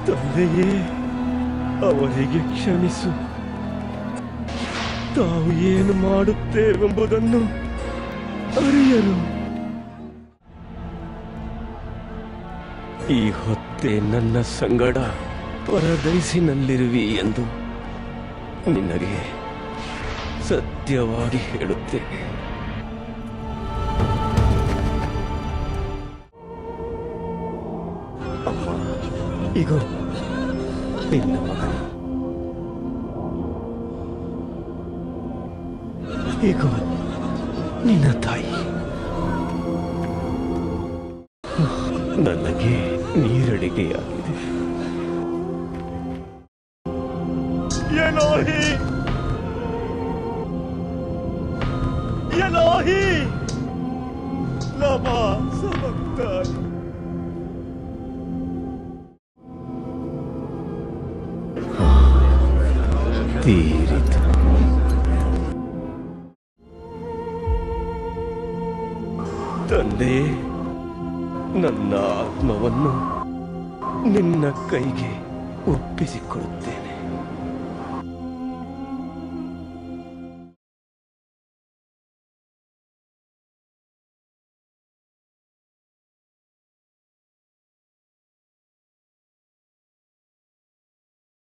ತಂದೆಯೇ, ಅವರಿಗೆ ಕ್ಷಮಿಸು. ತಾವು ಏನು ಮಾಡುತ್ತೇವೆಂಬುದನ್ನು ಅರಿಯರು. ಈ ಹೊತ್ತೆ ನನ್ನ ಸಂಗಡ ಪರದೈಸಿನಲ್ಲಿರುವಿ ಎಂದು ನಿನಗೆ ಸತ್ಯವಾಗಿ ಹೇಳುತ್ತೇನೆ. ಅಮ್ಮ, ಇಗೋ ನಿನ್ನ ಮಗನು. ಇಗೋ ನಿನ್ನ ತಾಯಿ. ನನಗೆ ನೀರಡಿಗೆಯಾಗಿದೆ. ಎಲೋಹಿ, ಎಲೋಹಿ ಲಮಾ ಸಬಕ್ತಾನಿ. ತೀರಿತು. ತಂದೆ, ನನ್ನ ಆತ್ಮವನ್ನು ನಿನ್ನ ಕೈಗೆ ಒಪ್ಪಿಸಿಕೊಡುತ್ತೇನೆ.